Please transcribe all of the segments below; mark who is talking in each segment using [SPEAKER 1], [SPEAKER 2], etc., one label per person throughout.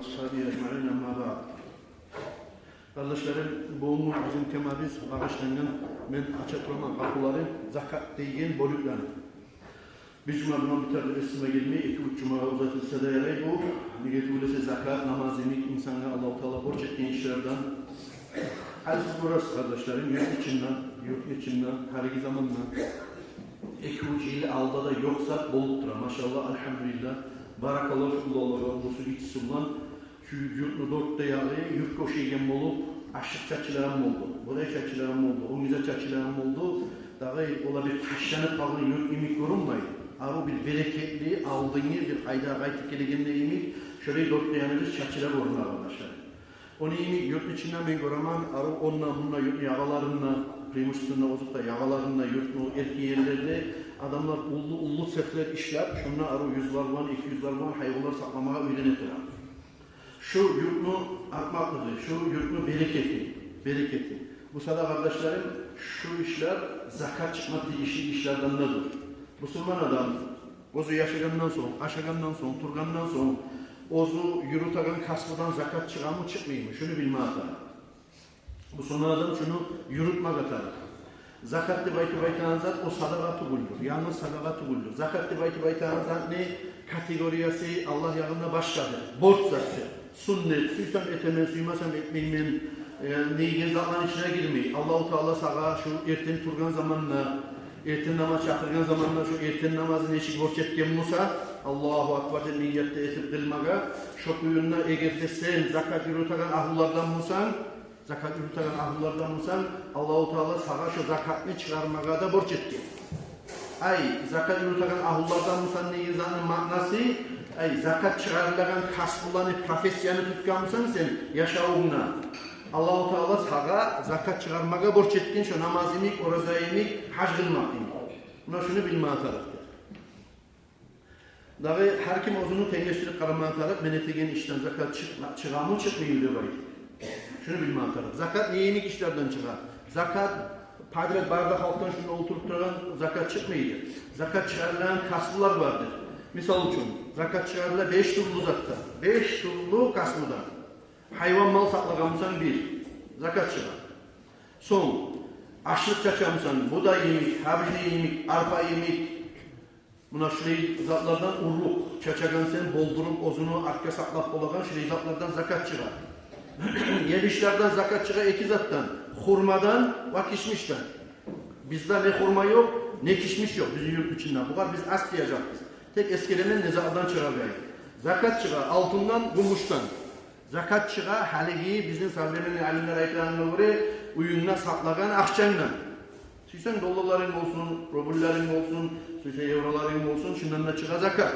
[SPEAKER 1] وأصحابه أجمعين أما بعد. Kardeşlerim, bugün bizim temamiz bağışlanan men açıklanan kapıları zakat deyigen bölüklerini. Bir cuma buna biter resime gelmeyi, 2-3 cuma uzatılsa da yaray bu. Nigetulese zakat, namaz demek insana Allah-u Teala borç ettiğin işlerden. Aziz burası kardeşlerim, yurt içinden, tarihi zamanla 2-3 yıl alda da yoksa boluttura. Maşallah, elhamdülillah. Barakallah, şullalara, bu su içsulan. Şu yurtlu dörtte yağı, yurt koşuyken bolup, aşık çaçılarım oldu. Buraya çaçılarım oldu, o güzel çaçılarım oldu. Daha ola bir taşlanıp kalın yurt imik yorulmaydı. Arı bir bereketli, aldığını bir ayda gayet gelegende imik, şöyle dörtte yanırız çaçılar olun arkadaşlar. Onu imik yurt içinden ben göremen, arı onunla bununla yurt yağalarınla, primuslarına bozuk da yağalarınla, yurtlu erkeği yerlerinde adamlar ullu setler işler, şunlar arı 100'lar var, 200'lar var, hayvanlar saklamaya öğrenettiler. Şu yurtlu artmaklıdır, şu yurtlu bereketi. Bu sada kardeşlerim, şu işler zakat çıkmadığı işlerden nedir? Müslüman adam, ozu yaşagandan sonra, aşagandan sonra, turgandan sonra, ozu yürütagan kasbıdan zakat çıkan mı çıkmayayım mı? Şunu bilme atar. Müslüman adam şunu yürütmek atar. Zakat-ı baytı zat o sadakatı buldur. Yalnız sadakatı buldur. Zakat-ı baytı zat ne? Kategoriyası Allah yanında başkadır. Borç zattır. Sünnet, suysam etemem, suymasam etmeyim, neyin zatların içine girmeyin. Allah-u Teala sağa şu erten turgan zamanla, erten namaz çakırgan zamanla şu erten namazın eşik borç etken Musa, Allahu Akbar'da niyette etip kılmaga, şu kuyununa eğer de sen zakat yürüten ahullardan Musan, Allah-u Teala sağa şu zakatını çıkarmaga da borç etken. Ay, zakat yürüten ahullardan Musan neyin zatının manası, ay, zakat çıkarılan kasbulanı, profesyonu tutkansan sen yaşauğuna. Allah-u Teala sağa zakat çıkarmaga borç etkin şu namaz imik, oraza imik, hac kılmak imik. Buna şunu bilme atarak. Dağı her kim ozunu tengeştirip karama atarak menetegen işten zakat çıkarmı çıkmıyor diyor. Şunu bilme atarak. Zakat niye imik işlerden çıkar? Zakat padret bardak halktan şunu oturup duran zakat çıkmıyor. Zakat çıkarılan kasbular vardır. Misal için zakat çıkarılan 5 turlu zatta. 5 turlu kasmıdan. Hayvan mal saklagamsan bir. Zakat çıkar. Son. Aşlık çaçamsan. Buğday yemik, habili yemik, arpa yemik. Buna şurayı zatlardan urluk. Çaçagan sen boldurup ozunu arka saklap olagan şurayı zatlardan zakat çıkar. Yemişlerden zakat çıkar 2 zattan. Hurmadan ve kişmişten. Bizde ne hurma yok ne kişmiş yok bizim yurt içinden. Bu kadar biz as diyeceğiz. Tek eskilenen nezadan çıkarıyor. Zakat çıkar altından, gümüşten. Zakat çıkar haligi bizim sallemenin alimler ayetlerine göre uyunla saklagan akçanla. Süysen dolarların olsun, rubullerin olsun, süysen euroların olsun, şundan da çıkar zakat.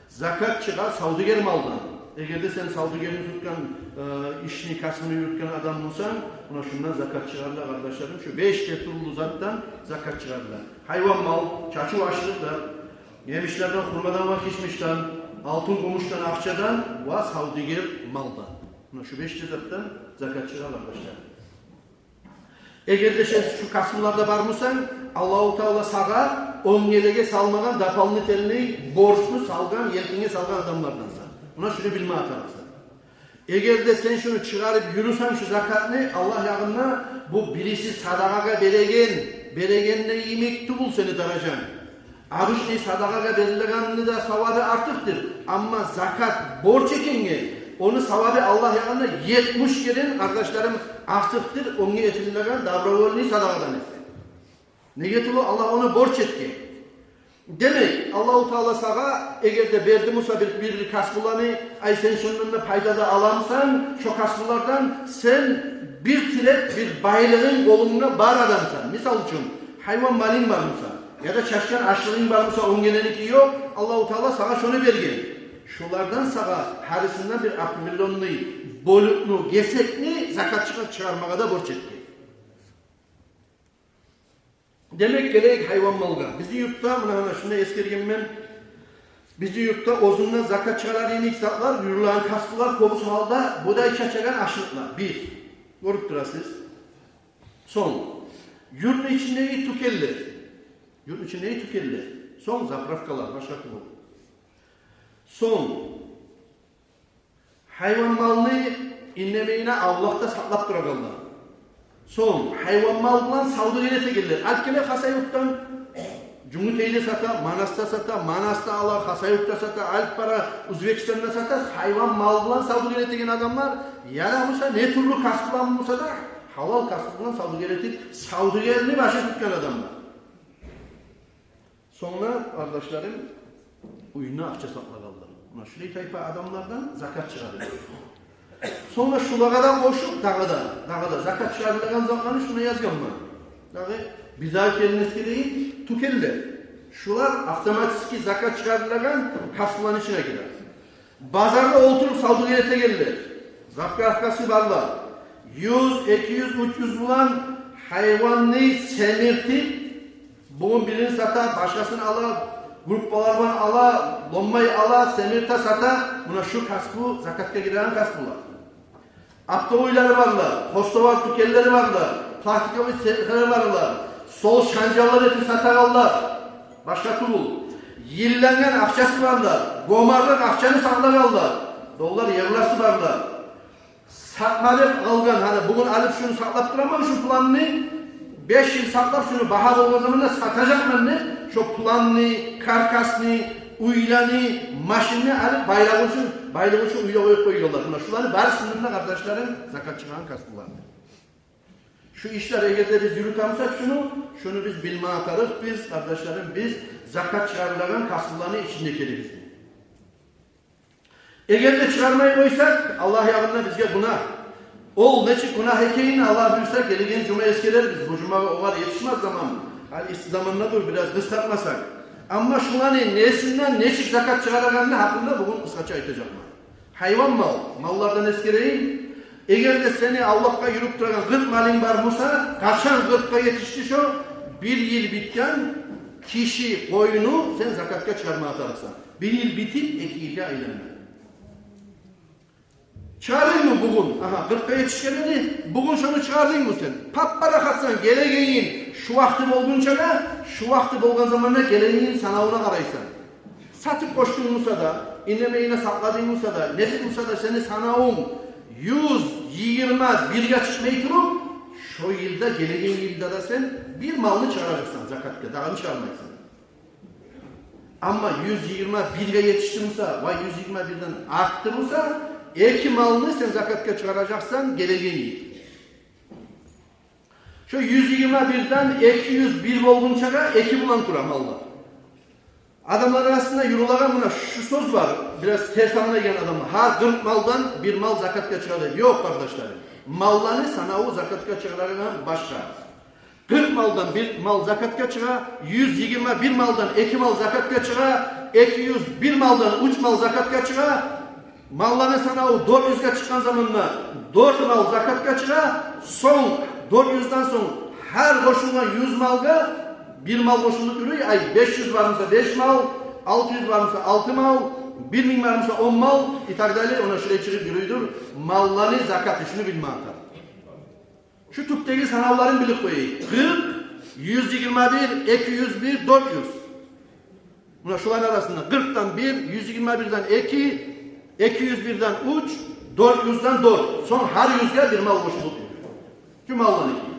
[SPEAKER 1] Zakat çıkar savdigar maldan. Eğer de sen savdigarını tutkan, işini, kasmını yürütken adam olsan, buna şundan zakat çıkarlar kardeşlerim. Şu 5 getirulu zattan zakat çıkarlar. Hayvan mal, çaçı başlıklar. Yemişlerden, hurmadan ve kişmişten, altın gümüşten, akçadan ve savdigar maldan. Şu 5 cezattan zakat çıkar arkadaşlar. Eğer de şu kasımlarda var mısın, Allah-u Teala sağa 10 yelege salmadan dapalını telini borçlu salgan, yelkine salgan adamlardansan. Buna şunu bilme atarsın. Eğer de sen şunu çıkarıp yürürsen şu zakatını Allah yağına bu birisi sadakaga beregenle yemek bul seni daracan. Abişli sadakaga verilenini de savabı artıktır. Ama zakat borç ekenge onu savabı Allah yanında 70 kere kardeşlerim artıktır. Onu etirilen davranışını sadakadan etsin. Ne getiriyor? Allah ona borç etti. Demek Allah-u Teala sağa eğer de verdi Musa bir kasbulanı ay sen şununla payda da alamsan şu kasbulardan sen bir tilek bir baylığın koluna bar adamsan. Misal için hayvan malin var Musa. Ya da çaşkan aşırın var mısa on gelenik yok. Allah-u Teala sana şunu vergen. Şulardan sağa harisinden bir akmillonlu, boluklu, gesekli zakat çıkarmaya da borç etti. Demek gerek hayvan malga. Bizi yurtta, şunu eskergem ben, bizi yurtta ozundan zakat çıkarar yenik zatlar, yürülen kastılar, komusu halda buğday çaçagan aşılıklar. 1. Görüp durasınız. Son. Yurt içindeki tükeller. Yurt içindeki tükeller. Son zaprafkalar, başka kulu. Son. hayvan malını innemeyine Allah'ta saklap durakallar. Son, hayvan malından savdu gelete gelirler. Alkele Hasayurt'tan Cumhuriyet'e sata, Manas'ta sata, Manas'ta ala, Hasayurt'ta sata, Alp para, Uzbekistan'da sata, hayvan malından savdu gelete gelen adamlar yaramışsa ne türlü kaskılanmışsa da halal kaskılan savdu gelete, savdu gelini başa tutkan adamlar. Sonra kardeşlerim uyuna akça sakladılar. Şurayı tayfa adamlardan zakat çıkarıyor. Sonra şulagadan koşup dağda zakat çıkarılan zamanı şuna yazgan mı? Dağı bizar kelimesi değil, tukelle. Şular avtomatik zakat çıkarılan kasılan içine girer. Bazarda oturup savdu gelete gelirler. Zakat arkası varlar. 100, 200, 300 bulan hayvanı semirtip bugün birini satar, başkasını alır, gruplardan ala, lommayı ala, semirta sata, buna şu kasbu, zakatta giren kasbular. Aptoğuyları varlar, postovar tükelleri varlar, plastikalı serikleri varlar, sol şancalar eti satarlar, başka turul. Yıllangan akçası varlar, gomarlık akçanı saklarlar, dolar yevlası varlar. Sakmalık algan, hani bugün alıp şunu saklattıramam şu planını, 5 yıl saklap şunu bahar olduğu zaman da satacak mı ne? Şu planını, karkasını, uylanı, maşını alıp bayrağı için uyla koyuyorlar. Bunlar şuları bari sınırında kardeşlerim zakat çıkan kastılar. Şu işler eğer biz yürütemsek şunu biz bilme atarız. Biz kardeşlerim biz zakat çıkarılan kastılarını içindeki biz. Eğer de çıkarmayı koysak Allah yağında bizge günah. Ol neçik günah ekeğini Allah bilsek gelegen cuma eskeler biz. Bu cuma o var yetişmez zaman. Hani zamanına dur biraz kısaltmasak. Ama şulanın nesinden neçik zakat çıkaracağını hakkında bugün kısaca aytacağım. Hayvan mallardan eskereyin. Eğer de seni Allah'a yürüp duran 40 malin var olsa, kaçan 40'a yetişti şu, bir yıl bitken kişi koyunu sen zakatka çıkarmaya atarsan. Bir yıl bitip 2 yılda aylanma. Çağırın mı bugün? Aha 40'a yetişkenini bugün şunu çağırdın mı sen? Pappara katsan gelegeyin şu vakti olduğunca da şu vakti olduğun zamanla gelegeyin sanavına karaysan. Satıp koştun olsa da, inlemeğine sakladın olsa da, nefis olsa da seni sanavun 120 birga çıkmayı durup şu yılda gelegeyin yılda da sen bir malını çağıracaksın zakatka, dağını çağırmayacaksın. Ama 120 birga yetiştirmişse, vay 121'den arttırırsa iki malını sen zakatka çıkaracaksan geleceğin. Şu 121'den 201 olduğunca da eki bulan tura mallar. Adamlar arasında yürülagan buna şu söz var. Biraz ters anlayan adamlar. Ha 40 maldan bir mal zakatka çıkarır. Yok kardeşlerim. Mallarını sanavu zakatka çıkarırlar başka. 40 maldan bir mal zakatka çıkar. 121 maldan 2 mal zakatka çıkar. 201 maldan 3 mal zakatka çıkar. Mallarını sana o 400'e çıkan zamanla 4 mal zakatka çıkar. Son 400'den son her koşuldan 100 malga bir mal koşuluk duruyor. Ay 500 varmışsa 5 mal, 600 varmışsa 6 mal, 1000 varmışsa 10 mal. İtakdaylar ona şuraya çıkıp yürüyordur. Mallarını zakat işini bilme atar. Şu tüpteki sanavların bilip koyayım. 40, 121, 201, 400. Buna şuların arasında 40'tan 1, 121'den 2, 201'den 3, 400'den 4. Son her 100'e bir mal koşuluk. Şu maldan 2.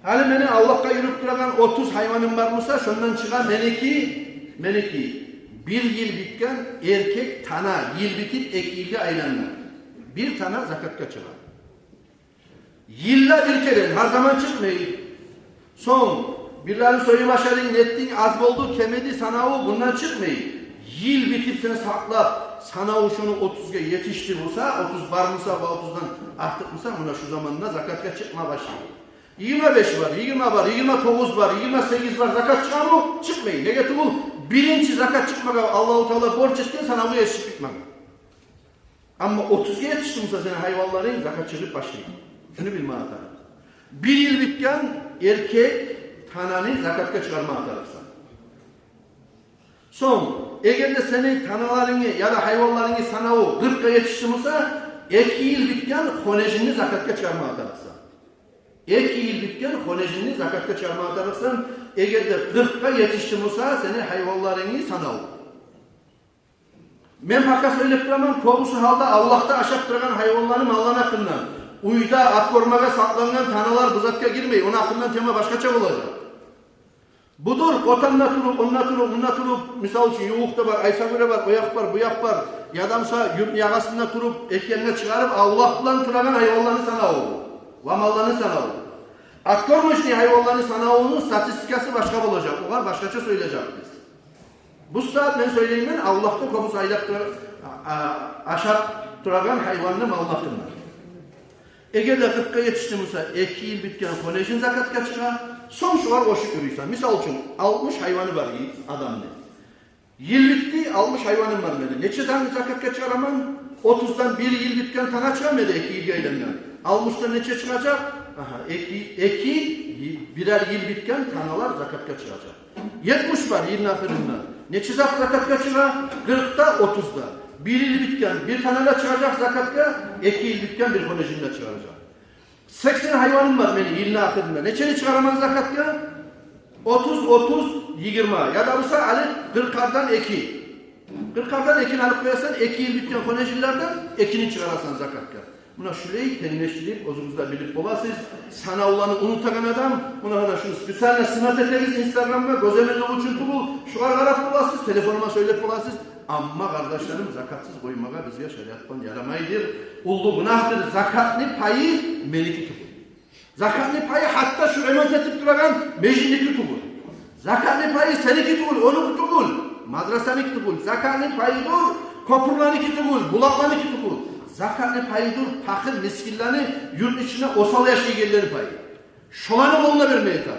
[SPEAKER 1] Hani beni Allah'a yürüp duran 30 hayvanım varmışsa şundan çıkan meneki. Bir yıl bitken erkek tana yıl bitip 2 yılda aylanma. Bir tana zakatka çıkar. Yılda bir kere her zaman çıkmayın. Son birileri soyu başarın nettin az oldu kemedi sanavu bundan çıkmayın. Yıl bitip seni sakla sanavu şunu 30'a yetiştirirse 30 varmışsa ve 30'dan artmışsa buna şu zamanla zakatka çıkma başlıyor. 25 var, 20 var, 29 var, 28 var zakat çıkar mı? Çıkmayın. Ne getir bu? Birinci zakat çıkmaga Allah-u Teala borç etken sana bu yetişip bitmem. Ama 30'a yetiştimse senin hayvanların zakat çıkıp başlayın. Şunu bilme atar. Bir yıl bitken erkek tananı zakatka çıkarma atarırsan. Son, eğer de senin tanalarını ya da hayvanlarını sana o 40'a yetiştimse 2 yıl bitken konejini zakatka çıkarma atarırsan. 2 yıl bitken konejini zakatka çıkarma atarırsan eğer de 40'a yetiştimse senin hayvanlarını sana o. Men hakkı söylep duraman, kobusu halda Allah'ta aşap duran hayvanların mallan hakkından. Uyda, akkormaga saklangan tanalar buzakka girmeyi, onun hakkından tema başkaça olacak. Budur, otanla turup, onunla turup, bununla turup, misal için yoğukta var, aysagöre var, oyak var, buyak var. Yadamsa yurt yagasında turup, ekyenine çıkarıp, Allah'tan turagan hayvanlarını sana oldu. Va mallarını sana oldu. Akkormuş diye hayvanlarını sana olduğunun statistikası başka olacak. O var, başkaça söyleyecek biz. Bu saat ben söyleyeyim ben, Allah'ta kobusu aşap turagan hayvanını mallatınlar. Eğer de 40'a yetiştiğimizde 2 yıl bitken kolejin zakatga çıkar, son şu var koşup yürüysen. Misal için almış hayvanı var adamın. Yıl bitti, almış hayvanım var dedi. Neçe tane zakatga çıkaramam? 30'dan 1 yıl bitken tane çıkarmadı 2 yıl gaylemden. Almışta neçe çıkacak? Aha, 2 birer yıl bitken tanalar zakatga çıkacak. 70 var yılın ahirinde. Neçe zakatga çıkar? 40'da 30'da. 1 yıl bitken bir taneyle çıkacak zakatka, 2 yıl bitken bir kolejinde çıkaracak. 80 hayvanım var benim yılın ahirinde. Neçeni çıkaramaz zakatka? 30-20. Ya da olsa Ali 40'lardan 2. 40'lardan 2'ni alıp koyarsan 2 yıl bitken kolejillerden 2'ni çıkararsan zakatka. Buna şurayı tenleştirip, ozumuzda bilip olasınız. Sana olanı unutakan adam, buna şunu spesialle sınat ederiz Instagram'da, gözemelli uçuntu bul, şu kararap olasınız, telefonuma söylep olasınız. Amma kardeşlerim zakatsız koymağa bizge şeriattan yaramaydır. Ullu günahtır. Zakatlı payı meliki tutun. Zakatlı payı hatta şu remote etip duragan mecniki tutun. Zakatlı payı seniki tutun, onu tutun. Madrasaniki tutun. Zakatlı payı dur, kopurlaniki tutun, bulaklaniki tutun. Zakatlı payı dur, fakir miskinlerini yurt içine osal yaşayanları payı. Şolanı koluna vermeye tabi.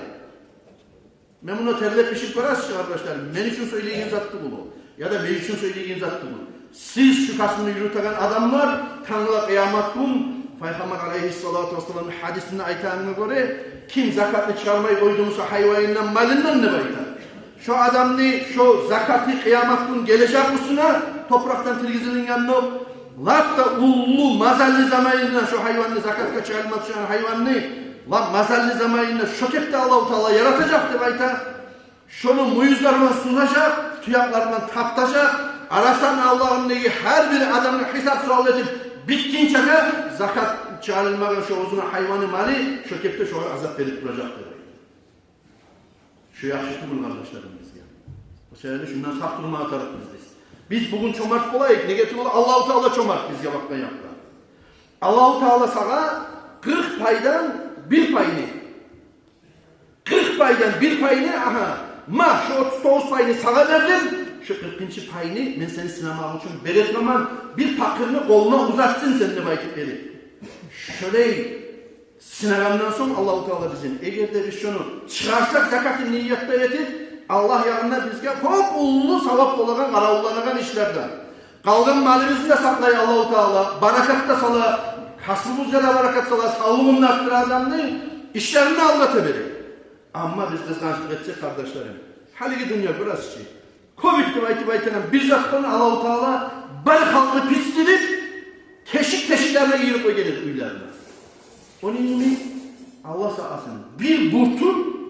[SPEAKER 1] Ben buna terletmişim parası kardeşlerim. Men için söyleyeyim zattı bunu. Ya da ben için söyleyeyim zattı bunu. Siz şu kasmını yürüten adamlar Tanrı'la kıyamet gün Peygamber aleyhissalatu vesselam'ın hadisinde aytanına göre kim zakatını çıkarmayı koyduğumuzsa hayvanından malından ne baytar? Şu adamını, şu zakatı kıyamet gün gelecek usuna topraktan tilgizinin yanına latta ullu mazalli zamanında şu hayvanını zakatka çıkarmak için hayvanını mazalli zamanında şokette Allah-u Teala yaratacaktı baytar. Şunu muyuzlarından sunacak, tüyaklarından taptacak, arasan Allah'ın neyi her bir adamın hesap sual edip bitkince de zakat çağrılmadan şu uzun hayvanı mali şokepte şu azap verip duracaktır. Şu yakışıklı bunu kardeşlerimiz ya. O sebeple şundan saf duruma atarak biz bugün çomart olayık, negatif olarak Allah-u Teala çomart biz yavaktan yaptı. Allah-u Teala sana 40 paydan bir payını 40 paydan bir payını şu 39 payını sana verdim. Şu 40. payını ben seni sınavım için belirtmem. Bir pakırını koluna uzatsın seninle vakitleri. Şöyle sınavından sonra Allah-u Teala bizim. Eğer de biz şunu çıkarsak zakatı niyatta edip Allah yanına bizge hop ullu savap olarak araulanan işlerden. Kalgan malimizi de saklay Allah-u Teala. Barakat da sala, kasbımızda da barakat sala, sağlığını arttıranların işlerini anlatabilir. Ama biz kıskançlık etsek kardeşlerim. Haligi dünya burası şey. Covid'de baytenen bir zattan Allah-u Teala balkanlı pistirip teşiklerine girip o gelir uylarına. Onun için Allah sağlasın. Bir burtuk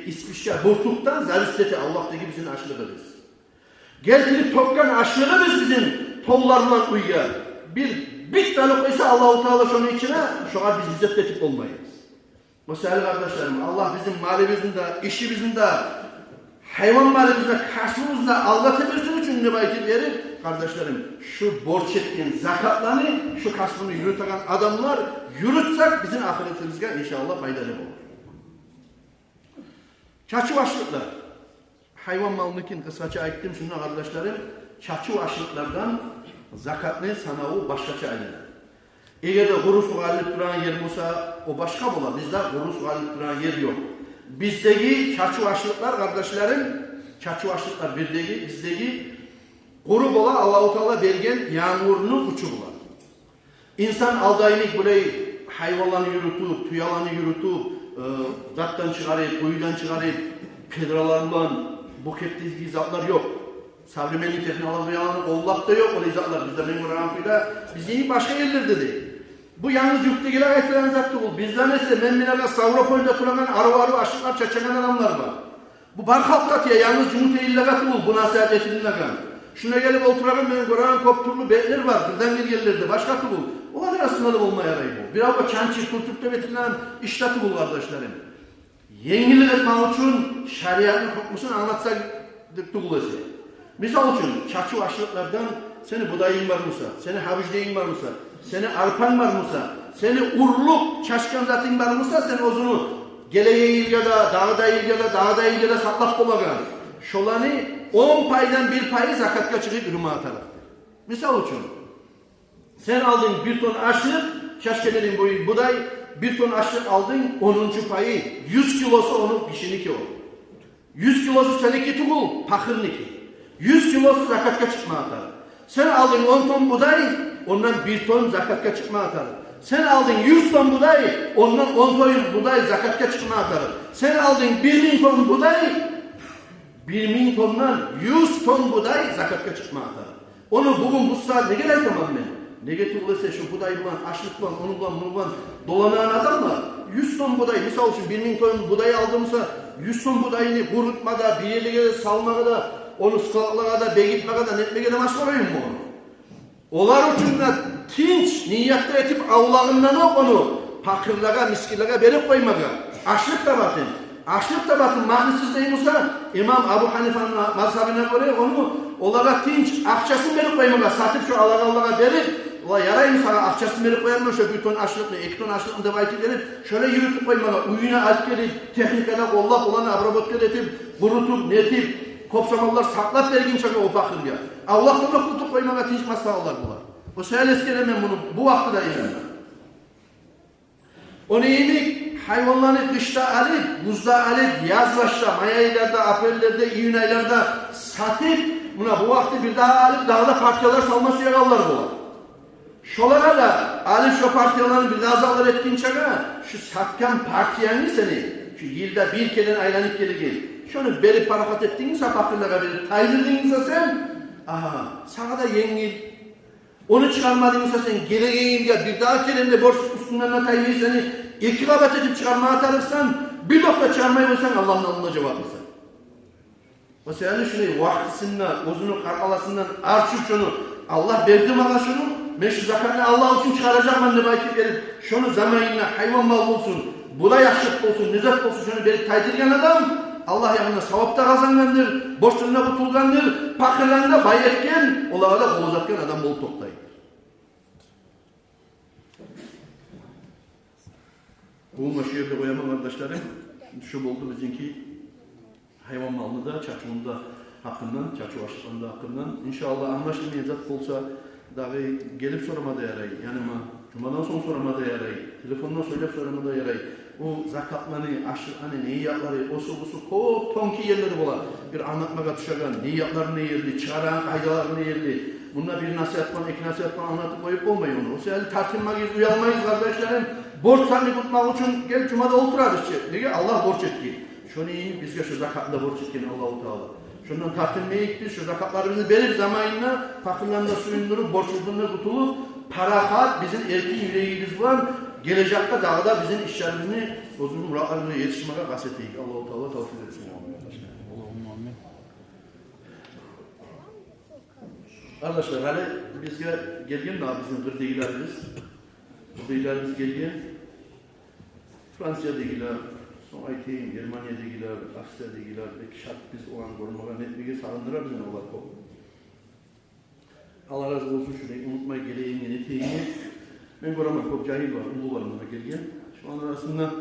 [SPEAKER 1] İsviçre burtuktan zaristeti Allah'taki bizim aşırımız. Geltirip topkan aşırımız bizim tollarla uygar. Bir tane koysa Allah-u Teala şunun içine şu an biz izzet etip olmayız. O sevgili kardeşlerim, Allah bizim malimizin de, işimizin de, hayvan malimizin de, kasmımızın da aldatabilsin için nübayeti verip, kardeşlerim, şu borç ettiğin zakatlarını, şu kasmını yürüten adamlar yürütsek bizim ahiretimizde inşallah faydalı olur. Çarşı başlıklar. Hayvan malınıkin kısaca ayttim şunu kardeşlerim, çarşı başlıklardan zakatını sanavu başkaça ayırır. Eğer de kuru su alıp duran yer olsa o başka bular. Bizde kuru su alıp duran yer yok. Bizdeki çarşı başlıklar kardeşlerim, çarşı başlıklar bizdeki kuru bola Allah-u Teala bergen yağmurunu uçu bular. İnsan aldayını burayı hayvanlarını yürütüp, tüyalarını yürütüp, zattan çıkarıp, kuyudan çıkarıp, pedralarla buketli izatlar yok. Savrimenli teknolojilerini kollap da yok o izatlar. Bizde memur rampıyla bizim başka yerlerde değil. Bu yalnız yurttakiler ayetlerin zattı bu. Bizde mesela memminlerle Stavropoy'da kullanan arı aşıklar çeçenen adamlar var. Bu barkaptat ya yalnız cumhuriyet illegatı bu. Bu nasihat edildiğinden. Şuna gelip oturalım, ben Kur'an kopturlu betler var, birden bir yerlerde, başka bul. O kadar sınırlı olmaya yarayı bu. Bir avga çançı, kurtup devletinden işlatı bul kardeşlerim. Yenilik etmek için şeriatın hukmusunu anlatsak dıktı. Misal için, çarşı aşırıklardan seni budayın var mısa, seni havuçlayın var mısa, seni arpan var mısa, seni urluk, çaşkan zatın var mısa, sen ozunu geleye ilgada, dağda ilgada saklap komagan. Şolanı 10 paydan 1 payı zakatka çıkıp ürüme atarlar. Misal için, sen aldın 1 ton aşırı, çaşkelerin boyu buday, 1 ton aşırı aldın 10. payı, 100 kilosu onun pişiniki o. 100 kilosu seninki tukul, pakırniki. 100 kilosu zakatka çıkma atar. Sen aldın 10 ton buday, ondan 1 ton zakatka çıkma atar. Sen aldın 100 ton buday, ondan 10 ton buday zakatka çıkma atar. Sen aldın 1000 ton buday, 1000 tondan 100 ton buday zakatka çıkma atar. Onu bugün bu saat ne gerek tamam ben? Negatif olursa şu buday bulan, açlık bulan, onu bulan, bunu bulan dolanan adamla 100 ton buday, misal için 1000 ton buday aldığımızda 100 ton budayını kurutmada, bir yerlere salmada da, onu sıkaklığa da, begitmeye da, netmeye de maskarayım mı onu? Onlar için de tinç, niyatta etip Allah'ından onu fakirlere, miskinlere verip koymaya. Açlık da batın. Açlık da batın. Mahnisiz değil olsa İmam Abu Hanife'nin mazhabine göre onu olarak tinç, akçasını verip koymaya. Satıp şu Allah'a verip ulan yarayım sana akçasını verip koyamıyor. Şöyle 1 ton açlıkla, 2 ton açlıkla devayeti verip şöyle yürütüp koymaya. Uyuna alt gelip, teknikada kollak olan abrabot edip, kurutup, netip, kopsamallar saklat vergin çakı o fakir ya. Allah'tan da kutup koymaya tinç masallar bular. O seyel eskelemem bunu bu vakti da yerim. Onu yemek hayvanlarını kışta alıp, buzda alıp, yazlaşta, mayaylarda, aprellerde, iyun aylarda satıp, buna bu vakti bir daha alıp dağda partiyalar salması yararlar bular. Şolara da alıp şu partiyaların bir daha zalar ettiğin çaka, şu satkan partiyanı seni, şu yılda bir kere aylanıp gel. Şunu verip parakat ettiğinizse fakirlere verip taydırdığınızda sen, aha, sana da yengil. Onu çıkarmadığınızda sen geri gel, bir daha kelimde borç üstünden taymayı seni ikirabat edip çıkarmaya atarırsan, bir nokta çıkarmayı olsan Allah'ın alnına cevap versen. O sebeple şunu vaktisinden, uzunu karkalasından arçıp şunu, Allah verdi bana şunu, meşru zakatını Allah için çıkaracağım ben de belki verip, şunu zamanına hayvan mal olsun, buday yaşlık olsun, nizat olsun şunu verip taydırgan adam, Allah yanında sevapta kazangandır, borçlarına kutulgandır, fakirlerinde bayretken, olağa da kol uzatken adam bol toktayır. Bu maşiyete koyamam kardeşlerim, şu oldu bizimki hayvan malını da, çarçının da hakkından, çarçı başlıklarının da hakkından. İnşallah anlaşılmayacak olsa dahi gelip sorama da yarayı, yanıma, cumadan sonra sorama da yarayı, telefondan söyleyip sorama da yarayı. O zakatlarını, aşırı, niyatları, osu, kop, tonki yerleri bola. Bir anlatmaya düşerken, niyatlar ne yerli, çıkaran kaydalar ne yerli. Bununla bir nasihatman, iki nasihatman anlatıp koyup olmuyor onu. O sebeple tartılmayız, uyalmayız kardeşlerim. Borçlarını tutmak için gel cumada oturarız. Niye? Allah borç etti. Şunu iyi, bizge şu zakatla borç ettiğini Allah-u Teala. Şundan tartılmayız biz, şu zakatlarımızı verip zamanına, fakirlerinde suyundurup, borçluluğunda tutulup, parahat bizim erkin yüreğimiz var. Gelecekte dağda bizim işlerimizi, bozulun muratlarına yetişmeye gazeteyik. Allah-u Teala tavsiye etsin.
[SPEAKER 2] Allah'ım
[SPEAKER 1] Arkadaşlar, hani bizge gelgen daha bizim kırdegilerimiz. Kırdegilerimiz gelgen. Fransa'dakiler, sonra aytayım, Germanya'dakiler, Asya'dakiler, belki şart biz o an korunmağa netmeye sağlandırar bizim olar kop. Allah razı olsun şurayı unutmayı geleyim, yeni teyini. Ben koramam, çok cahil var, ulu var buna gelgen. Şu an arasında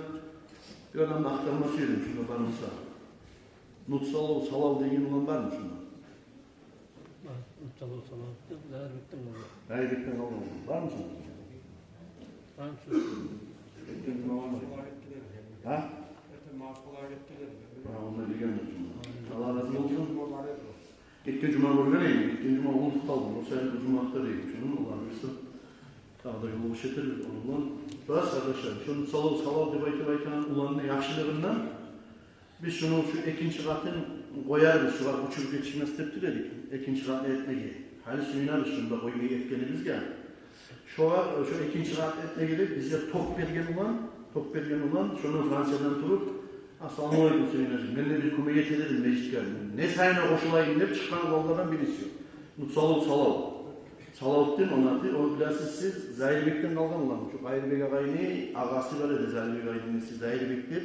[SPEAKER 1] bir adamla aktarması yedim şunda varımsa. Nutsalav, salav deyin olan var mı şunda?
[SPEAKER 2] Nutsalav, salav, Erbik'ten olur.
[SPEAKER 1] Erbik'ten olur. Var mı şunda?
[SPEAKER 2] Var mı şunda?
[SPEAKER 1] Erbik'ten cuma var mı? Ha? Ha, onları bilmiyorum şunda. Allah razı olsun. Etken cuma var vereyim, etken cuma onu tutalım. O senin cuma aktarayım. Şunun olan birisi. Dağda yolu uşatırız onunla. Bas arkadaşlar, şunu salav debaytan ulanın yaxşılığından biz şunu şu ikinci katın koyarız, şu var uçurup yetişmez tepki dedik. İkinci katını etmeye. Hali suyunarız şunda koymayı etkenimiz gel. Şu ikinci kat etmeye bize top vergen olan şunu Fransa'dan turup Assalamu alaikum suyunarız. Ben de bir kumiyet ederim meclis geldim. Ne sayına koşulayım deyip çıkan yollardan birisi yok. Salavuttin onatı, onu bilərsiniz siz Zahiribek'ten kalgan olan. Şu Zahiribek ağayını ağası var idi Zahiribek ağayının siz Zahiribek'tir.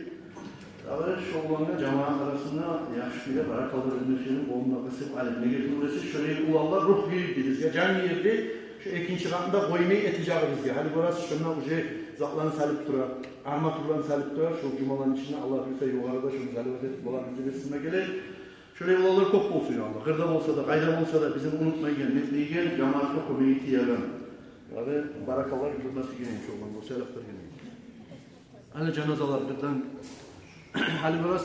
[SPEAKER 1] Tabi şu olanla cemaat arasında yaşlıyla barakalı ürünüşünün koluna kısıp alıp ne getirmesi şurayı ulallar ruh girdi bizge, can girdi. Şu ikinci katında koymayı eteceği bizge. Hani burası şundan ucu zatlarını salıp durar, armaturlarını salıp durar. Şu cumaların içine Allah bilse yukarıda şunu salıp edip olan bizi besime gelir. Şuraya ulallar kop olsun ya Allah. Kırdam olsa da, kaydam olsa da bizim unutmayın. Netliğin cemaatine komüniti yalan. Yani barakalar yürümesi gelmiş olan bu selefler gelmiş. Hani cenazalar kırdan, hani burası